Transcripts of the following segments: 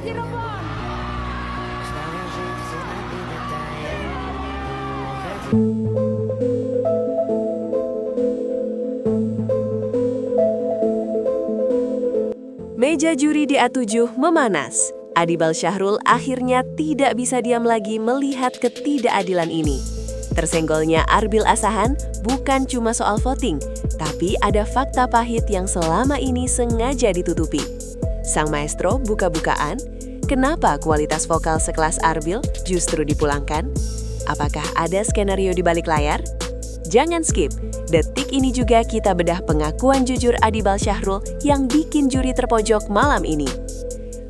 Meja juri di A7 memanas. Adibal Syahrul akhirnya tidak bisa diam lagi melihat ketidakadilan ini. Tersenggolnya Arbil Asahan bukan cuma soal voting, tapi ada fakta pahit yang selama ini sengaja ditutupi. Sang maestro buka-bukaan, kenapa kualitas vokal sekelas Arbil justru dipulangkan? Apakah ada skenario di balik layar? Jangan skip, detik ini juga kita bedah pengakuan jujur Adibal Syahrul yang bikin juri terpojok malam ini.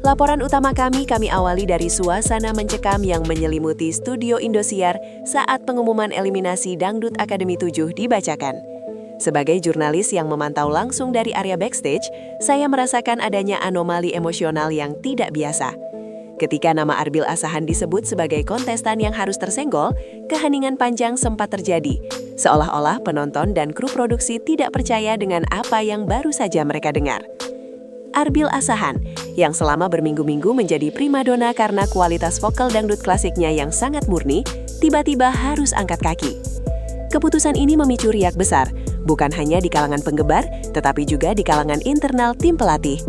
Laporan utama kami awali dari suasana mencekam yang menyelimuti studio Indosiar saat pengumuman eliminasi Dangdut Akademi 7 dibacakan. Sebagai jurnalis yang memantau langsung dari area backstage, saya merasakan adanya anomali emosional yang tidak biasa. Ketika nama Arbil Asahan disebut sebagai kontestan yang harus tersenggol, keheningan panjang sempat terjadi. Seolah-olah penonton dan kru produksi tidak percaya dengan apa yang baru saja mereka dengar. Arbil Asahan, yang selama berminggu-minggu menjadi primadona karena kualitas vokal dangdut klasiknya yang sangat murni, tiba-tiba harus angkat kaki. Keputusan ini memicu riak besar, bukan hanya di kalangan penggemar, tetapi juga di kalangan internal tim pelatih.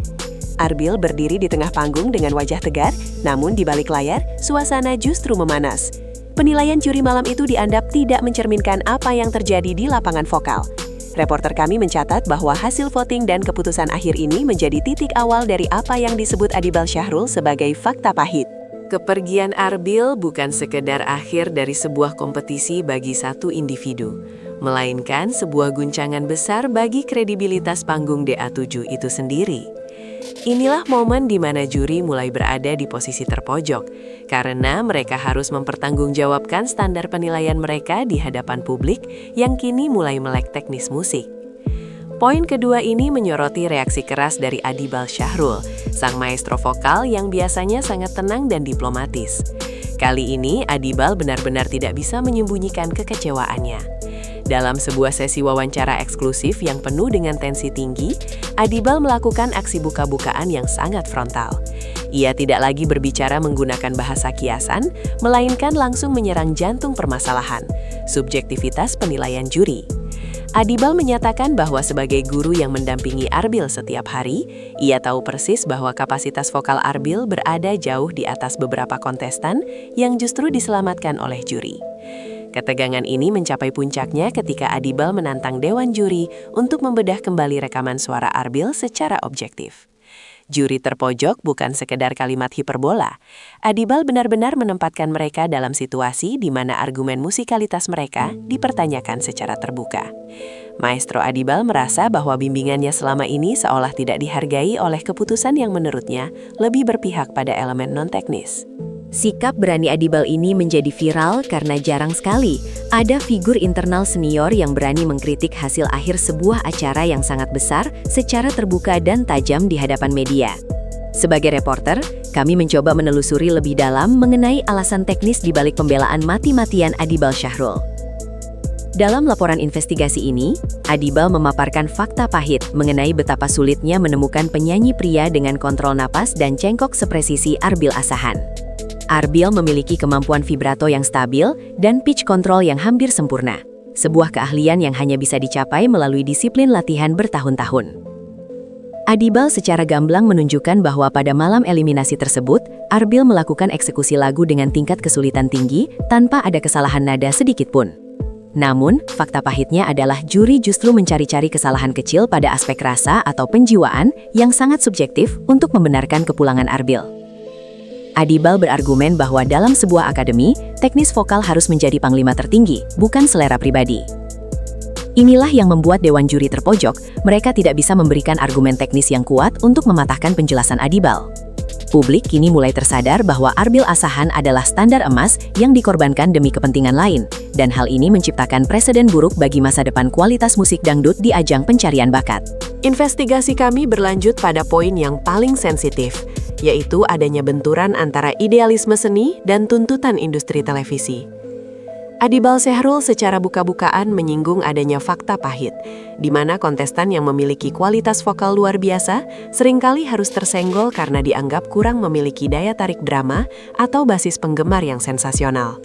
Arbil berdiri di tengah panggung dengan wajah tegar, namun di balik layar, suasana justru memanas. Penilaian juri malam itu dianggap tidak mencerminkan apa yang terjadi di lapangan vokal. Reporter kami mencatat bahwa hasil voting dan keputusan akhir ini menjadi titik awal dari apa yang disebut Adibal Syahrul sebagai fakta pahit. Kepergian Arbil bukan sekedar akhir dari sebuah kompetisi bagi satu individu, melainkan sebuah guncangan besar bagi kredibilitas panggung DA7 itu sendiri. Inilah momen di mana juri mulai berada di posisi terpojok, karena mereka harus mempertanggungjawabkan standar penilaian mereka di hadapan publik yang kini mulai melek teknis musik. Poin kedua ini menyoroti reaksi keras dari Adibal Syahrul, sang maestro vokal yang biasanya sangat tenang dan diplomatis. Kali ini Adibal benar-benar tidak bisa menyembunyikan kekecewaannya. Dalam sebuah sesi wawancara eksklusif yang penuh dengan tensi tinggi, Adibal melakukan aksi buka-bukaan yang sangat frontal. Ia tidak lagi berbicara menggunakan bahasa kiasan, melainkan langsung menyerang jantung permasalahan, subjektivitas penilaian juri. Adibal menyatakan bahwa sebagai guru yang mendampingi Arbil setiap hari, ia tahu persis bahwa kapasitas vokal Arbil berada jauh di atas beberapa kontestan yang justru diselamatkan oleh juri. Ketegangan ini mencapai puncaknya ketika Adibal menantang Dewan Juri untuk membedah kembali rekaman suara Arbil secara objektif. Juri terpojok bukan sekedar kalimat hiperbola. Adibal benar-benar menempatkan mereka dalam situasi di mana argumen musikalitas mereka dipertanyakan secara terbuka. Maestro Adibal merasa bahwa bimbingannya selama ini seolah tidak dihargai oleh keputusan yang menurutnya lebih berpihak pada elemen non-teknis. Sikap berani Adibal ini menjadi viral karena jarang sekali ada figur internal senior yang berani mengkritik hasil akhir sebuah acara yang sangat besar secara terbuka dan tajam di hadapan media. Sebagai reporter, kami mencoba menelusuri lebih dalam mengenai alasan teknis di balik pembelaan mati-matian Adibal Syahrul. Dalam laporan investigasi ini, Adibal memaparkan fakta pahit mengenai betapa sulitnya menemukan penyanyi pria dengan kontrol napas dan cengkok sepresisi Arbil Asahan. Arbil memiliki kemampuan vibrato yang stabil dan pitch control yang hampir sempurna, sebuah keahlian yang hanya bisa dicapai melalui disiplin latihan bertahun-tahun. Adibal secara gamblang menunjukkan bahwa pada malam eliminasi tersebut, Arbil melakukan eksekusi lagu dengan tingkat kesulitan tinggi tanpa ada kesalahan nada sedikit pun. Namun, fakta pahitnya adalah juri justru mencari-cari kesalahan kecil pada aspek rasa atau penjiwaan yang sangat subjektif untuk membenarkan kepulangan Arbil. Adibal berargumen bahwa dalam sebuah akademi, teknis vokal harus menjadi panglima tertinggi, bukan selera pribadi. Inilah yang membuat Dewan Juri terpojok, mereka tidak bisa memberikan argumen teknis yang kuat untuk mematahkan penjelasan Adibal. Publik kini mulai tersadar bahwa Arbil Asahan adalah standar emas yang dikorbankan demi kepentingan lain, dan hal ini menciptakan preseden buruk bagi masa depan kualitas musik dangdut di ajang pencarian bakat. Investigasi kami berlanjut pada poin yang paling sensitif, yaitu adanya benturan antara idealisme seni dan tuntutan industri televisi. Adibal Syahrul secara buka-bukaan menyinggung adanya fakta pahit, di mana kontestan yang memiliki kualitas vokal luar biasa seringkali harus tersenggol karena dianggap kurang memiliki daya tarik drama atau basis penggemar yang sensasional.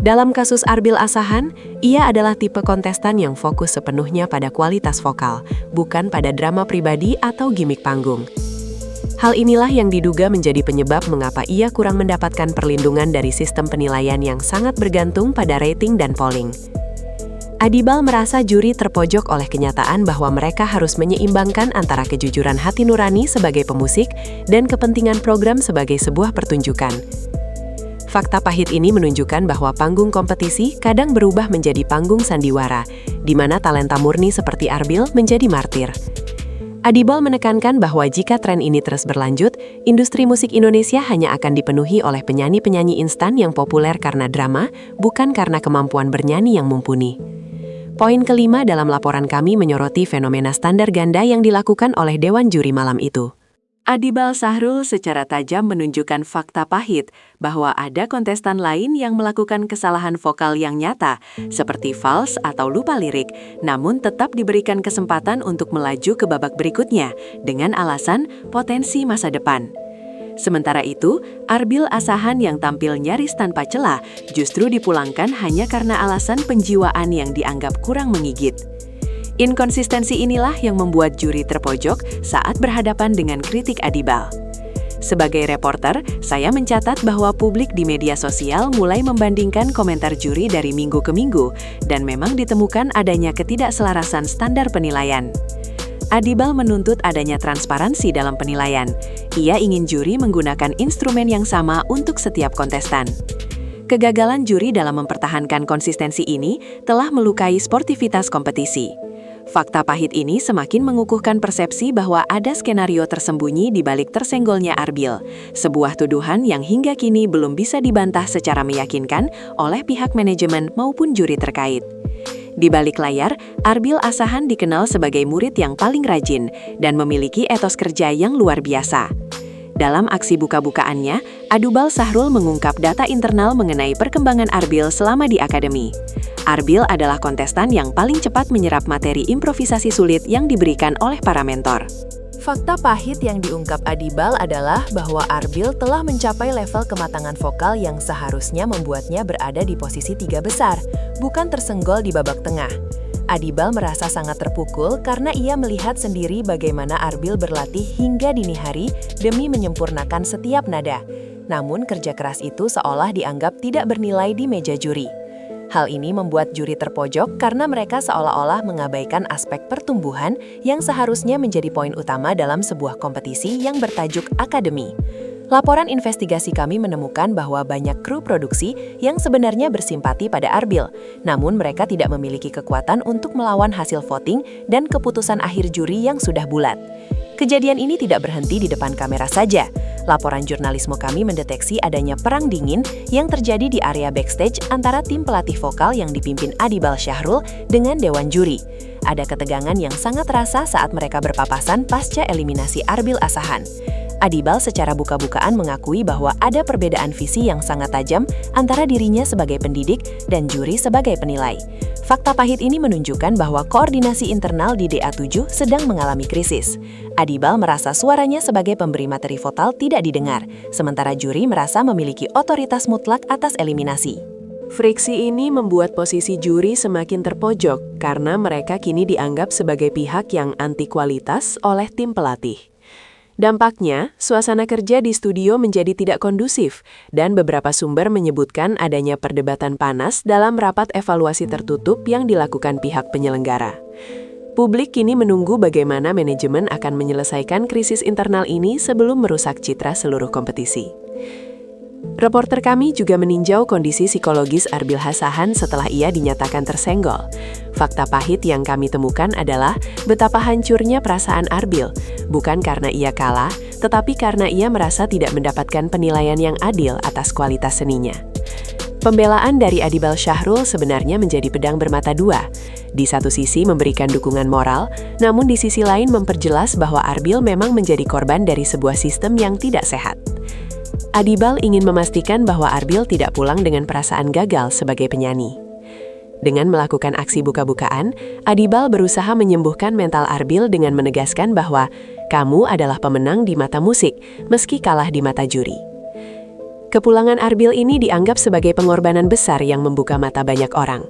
Dalam kasus Arbil Asahan, ia adalah tipe kontestan yang fokus sepenuhnya pada kualitas vokal, bukan pada drama pribadi atau gimik panggung. Hal inilah yang diduga menjadi penyebab mengapa ia kurang mendapatkan perlindungan dari sistem penilaian yang sangat bergantung pada rating dan polling. Adibal merasa juri terpojok oleh kenyataan bahwa mereka harus menyeimbangkan antara kejujuran hati nurani sebagai pemusik dan kepentingan program sebagai sebuah pertunjukan. Fakta pahit ini menunjukkan bahwa panggung kompetisi kadang berubah menjadi panggung sandiwara, di mana talenta murni seperti Arbil menjadi martir. Adibal menekankan bahwa jika tren ini terus berlanjut, industri musik Indonesia hanya akan dipenuhi oleh penyanyi-penyanyi instan yang populer karena drama, bukan karena kemampuan bernyanyi yang mumpuni. Poin kelima dalam laporan kami menyoroti fenomena standar ganda yang dilakukan oleh Dewan Juri malam itu. Adibal Syahrul secara tajam menunjukkan fakta pahit bahwa ada kontestan lain yang melakukan kesalahan vokal yang nyata, seperti fals atau lupa lirik, namun tetap diberikan kesempatan untuk melaju ke babak berikutnya dengan alasan potensi masa depan. Sementara itu, Arbil Asahan yang tampil nyaris tanpa celah justru dipulangkan hanya karena alasan penjiwaan yang dianggap kurang menggigit. Inkonsistensi inilah yang membuat juri terpojok saat berhadapan dengan kritik Adibal. Sebagai reporter, saya mencatat bahwa publik di media sosial mulai membandingkan komentar juri dari minggu ke minggu, dan memang ditemukan adanya ketidakselarasan standar penilaian. Adibal menuntut adanya transparansi dalam penilaian. Ia ingin juri menggunakan instrumen yang sama untuk setiap kontestan. Kegagalan juri dalam mempertahankan konsistensi ini telah melukai sportivitas kompetisi. Fakta pahit ini semakin mengukuhkan persepsi bahwa ada skenario tersembunyi di balik tersenggolnya Arbil, sebuah tuduhan yang hingga kini belum bisa dibantah secara meyakinkan oleh pihak manajemen maupun juri terkait. Di balik layar, Arbil Asahan dikenal sebagai murid yang paling rajin dan memiliki etos kerja yang luar biasa. Dalam aksi buka-bukaannya, Adibal Syahrul mengungkap data internal mengenai perkembangan Arbil selama di akademi. Arbil adalah kontestan yang paling cepat menyerap materi improvisasi sulit yang diberikan oleh para mentor. Fakta pahit yang diungkap Adibal adalah bahwa Arbil telah mencapai level kematangan vokal yang seharusnya membuatnya berada di posisi 3 besar, bukan tersenggol di babak tengah. Adibal merasa sangat terpukul karena ia melihat sendiri bagaimana Arbil berlatih hingga dini hari demi menyempurnakan setiap nada. Namun kerja keras itu seolah dianggap tidak bernilai di meja juri. Hal ini membuat juri terpojok karena mereka seolah-olah mengabaikan aspek pertumbuhan yang seharusnya menjadi poin utama dalam sebuah kompetisi yang bertajuk akademi. Laporan investigasi kami menemukan bahwa banyak kru produksi yang sebenarnya bersimpati pada Arbil, namun mereka tidak memiliki kekuatan untuk melawan hasil voting dan keputusan akhir juri yang sudah bulat. Kejadian ini tidak berhenti di depan kamera saja. Laporan jurnalisme kami mendeteksi adanya perang dingin yang terjadi di area backstage antara tim pelatih vokal yang dipimpin Adibal Syahrul dengan Dewan Juri. Ada ketegangan yang sangat terasa saat mereka berpapasan pasca eliminasi Arbil Asahan. Adibal secara buka-bukaan mengakui bahwa ada perbedaan visi yang sangat tajam antara dirinya sebagai pendidik dan juri sebagai penilai. Fakta pahit ini menunjukkan bahwa koordinasi internal di DA7 sedang mengalami krisis. Adibal merasa suaranya sebagai pemberi materi vokal tidak didengar, sementara juri merasa memiliki otoritas mutlak atas eliminasi. Friksi ini membuat posisi juri semakin terpojok karena mereka kini dianggap sebagai pihak yang anti kualitas oleh tim pelatih. Dampaknya, suasana kerja di studio menjadi tidak kondusif, dan beberapa sumber menyebutkan adanya perdebatan panas dalam rapat evaluasi tertutup yang dilakukan pihak penyelenggara. Publik kini menunggu bagaimana manajemen akan menyelesaikan krisis internal ini sebelum merusak citra seluruh kompetisi. Reporter kami juga meninjau kondisi psikologis Arbil Asahan setelah ia dinyatakan tersenggol. Fakta pahit yang kami temukan adalah betapa hancurnya perasaan Arbil, bukan karena ia kalah, tetapi karena ia merasa tidak mendapatkan penilaian yang adil atas kualitas seninya. Pembelaan dari Adibal Syahrul sebenarnya menjadi pedang bermata dua. Di satu sisi memberikan dukungan moral, namun di sisi lain memperjelas bahwa Arbil memang menjadi korban dari sebuah sistem yang tidak sehat. Adibal ingin memastikan bahwa Arbil tidak pulang dengan perasaan gagal sebagai penyanyi. Dengan melakukan aksi buka-bukaan, Adibal berusaha menyembuhkan mental Arbil dengan menegaskan bahwa kamu adalah pemenang di mata musik, meski kalah di mata juri. Kepulangan Arbil ini dianggap sebagai pengorbanan besar yang membuka mata banyak orang.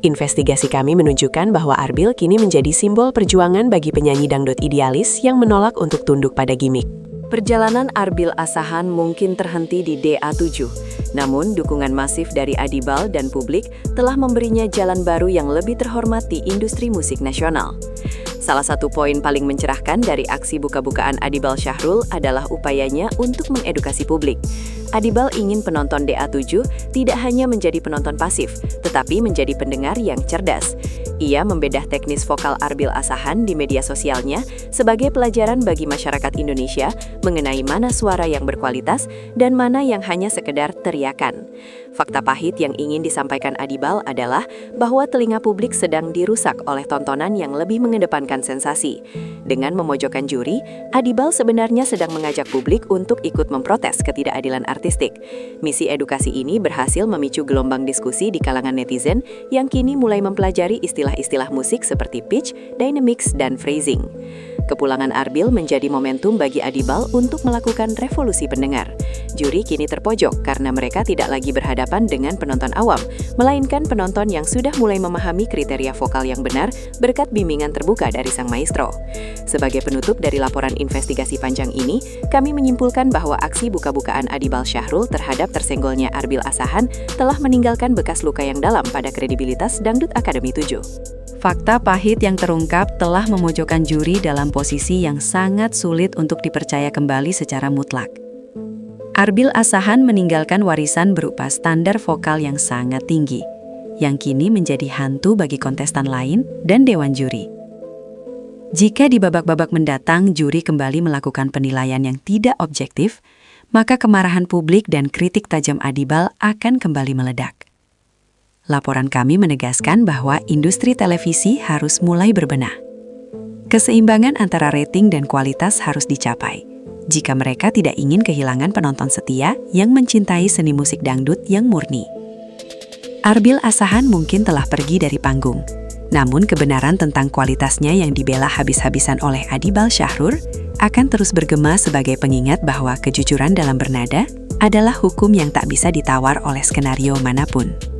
Investigasi kami menunjukkan bahwa Arbil kini menjadi simbol perjuangan bagi penyanyi dangdut idealis yang menolak untuk tunduk pada gimmick. Perjalanan Arbil Asahan mungkin terhenti di DA7, namun dukungan masif dari Adibal dan publik telah memberinya jalan baru yang lebih terhormat di industri musik nasional. Salah satu poin paling mencerahkan dari aksi buka-bukaan Adibal Syahrul adalah upayanya untuk mengedukasi publik. Adibal ingin penonton DA7 tidak hanya menjadi penonton pasif, tetapi menjadi pendengar yang cerdas. Ia membedah teknis vokal Arbil Asahan di media sosialnya sebagai pelajaran bagi masyarakat Indonesia mengenai mana suara yang berkualitas dan mana yang hanya sekedar teriakan. Fakta pahit yang ingin disampaikan Adibal adalah bahwa telinga publik sedang dirusak oleh tontonan yang lebih mengedepankan sensasi. Dengan memojokkan juri, Adibal sebenarnya sedang mengajak publik untuk ikut memprotes ketidakadilan artistik. Misi edukasi ini berhasil memicu gelombang diskusi di kalangan netizen yang kini mulai mempelajari istilah-istilah musik seperti pitch, dynamics, dan phrasing. Kepulangan Arbil menjadi momentum bagi Adibal untuk melakukan revolusi pendengar. Juri kini terpojok karena mereka tidak lagi berhadapan dengan penonton awam, melainkan penonton yang sudah mulai memahami kriteria vokal yang benar berkat bimbingan terbuka dari sang maestro. Sebagai penutup dari laporan investigasi panjang ini, kami menyimpulkan bahwa aksi buka-bukaan Adibal Syahrul terhadap tersenggolnya Arbil Asahan telah meninggalkan bekas luka yang dalam pada kredibilitas Dangdut Akademi 7. Fakta pahit yang terungkap telah memojokkan juri dalam posisi yang sangat sulit untuk dipercaya kembali secara mutlak. Arbil Asahan meninggalkan warisan berupa standar vokal yang sangat tinggi, yang kini menjadi hantu bagi kontestan lain dan dewan juri. Jika di babak-babak mendatang juri kembali melakukan penilaian yang tidak objektif, maka kemarahan publik dan kritik tajam Adibal akan kembali meledak. Laporan kami menegaskan bahwa industri televisi harus mulai berbenah. Keseimbangan antara rating dan kualitas harus dicapai, jika mereka tidak ingin kehilangan penonton setia yang mencintai seni musik dangdut yang murni. Arbil Asahan mungkin telah pergi dari panggung, namun kebenaran tentang kualitasnya yang dibela habis-habisan oleh Adibal Syahrul akan terus bergema sebagai pengingat bahwa kejujuran dalam bernada adalah hukum yang tak bisa ditawar oleh skenario manapun.